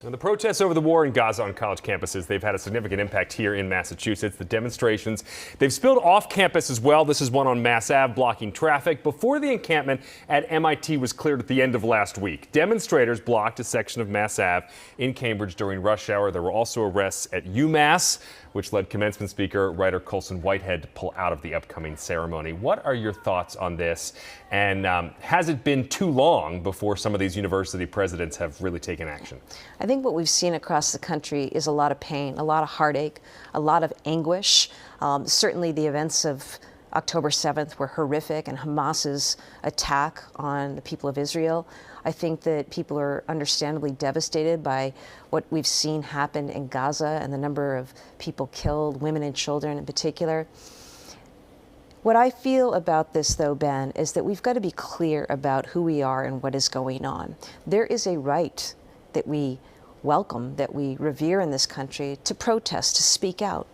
Now, the protests over the war in Gaza on college campuses, they've had a significant impact here in Massachusetts. The demonstrations, they've spilled off campus as well. This is one on Mass Ave blocking traffic before the encampment at MIT was cleared at the end of last week. Demonstrators blocked a section of Mass Ave in Cambridge during rush hour. There were also arrests at UMass, which led commencement speaker Ryder Colson Whitehead to pull out of the upcoming ceremony. What are your thoughts on this? And has it been too long before some of these university presidents have really taken action? I think what we've seen across the country is a lot of pain, a lot of heartache, a lot of anguish. Certainly the events of October 7th were horrific, and Hamas's attack on the people of Israel. I think that people are understandably devastated by what we've seen happen in Gaza and the number of people killed, women and children in particular. What I feel about this, though, Ben, is that we've got to be clear about who we are and what is going on. There is a right that we welcome, that we revere in this country, to protest, to speak out.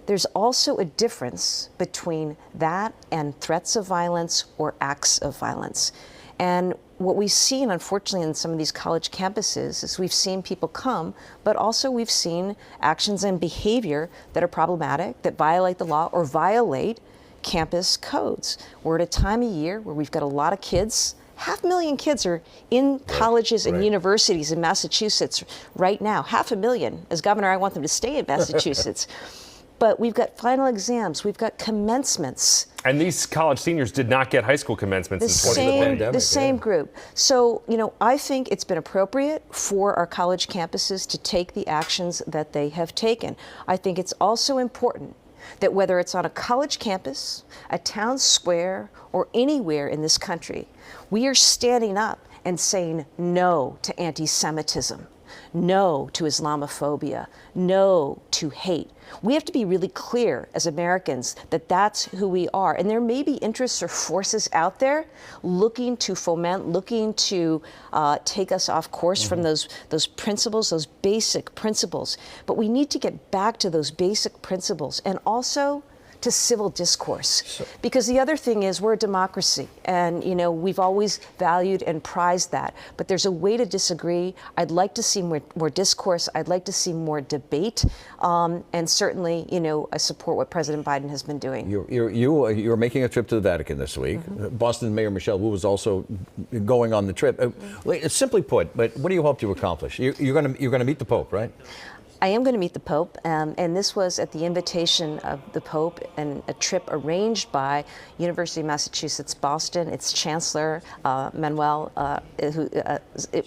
There's also a difference between that and threats of violence or acts of violence. And what we've seen, unfortunately, in some of these college campuses is we've seen people come, but also we've seen actions and behavior that are problematic, that violate the law or violate campus codes. We're at a time of year where we've got a lot of kids. 500,000 kids are in colleges and universities in Massachusetts right now. 500,000. As governor, I want them to stay in Massachusetts. But we've got final exams, we've got commencements. And these college seniors did not get high school commencements in the pandemic. The same group. So, I think it's been appropriate for our college campuses to take the actions that they have taken. I think it's also important that whether it's on a college campus, a town square, or anywhere in this country, we are standing up and saying no to anti-Semitism, no to Islamophobia, no to hate. We have to be really clear as Americans that that's who we are. And there may be interests or forces out there looking to foment, looking to take us off course from those principles, those basic principles. But we need to get back to those basic principles and also to civil discourse. Because the other thing is we're a democracy, and we've always valued and prized that. But there's a way to disagree. I'd like to see more discourse. I'd like to see more debate. And certainly, I support what President Biden has been doing. You're making a trip to the Vatican this week. Boston Mayor Michelle Wu was also going on the trip. Simply put, but what do you hope to accomplish? You're going to meet the Pope, right? I am going to meet the Pope, and this was at the invitation of the Pope and a trip arranged by University of Massachusetts Boston, its Chancellor, Manuel,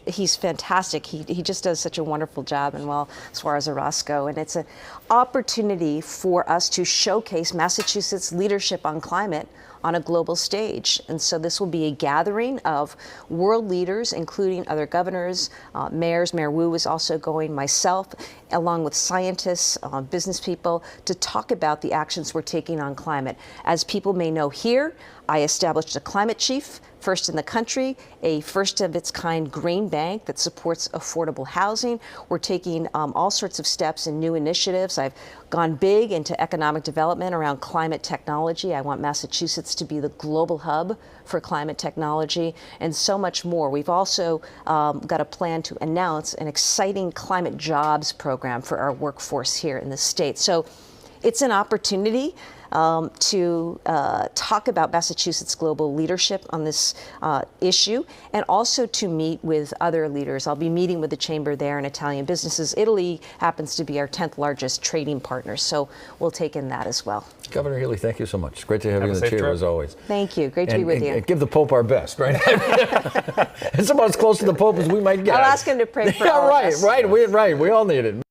he's fantastic. He just does such a wonderful job, Manuel Suarez Orozco, and it's an opportunity for us to showcase Massachusetts' leadership on climate on a global stage. And so this will be a gathering of world leaders, including other governors, mayors. Mayor Wu is also going, myself, along with scientists, business people, to talk about the actions we're taking on climate. As people may know here, I established a climate chief, first in the country, a first of its kind green bank that supports affordable housing. We're taking all sorts of steps and new initiatives. I've gone big into economic development around climate technology. I want Massachusetts to be the global hub for climate technology, and so much more. We've also got a plan to announce an exciting climate jobs program for our workforce here in the state. So it's an opportunity to talk about Massachusetts' global leadership on this issue, and also to meet with other leaders. I'll be meeting with the Chamber there and Italian businesses. Italy happens to be our 10th largest trading partner, so we'll take in that as well. Governor Healey, thank you so much. It's great to have you in the chair as always. Thank you. Great to be with you. And give the Pope our best, right? It's about as close to the Pope as we might get. I'll ask him to pray for all of us. Right. We all need it.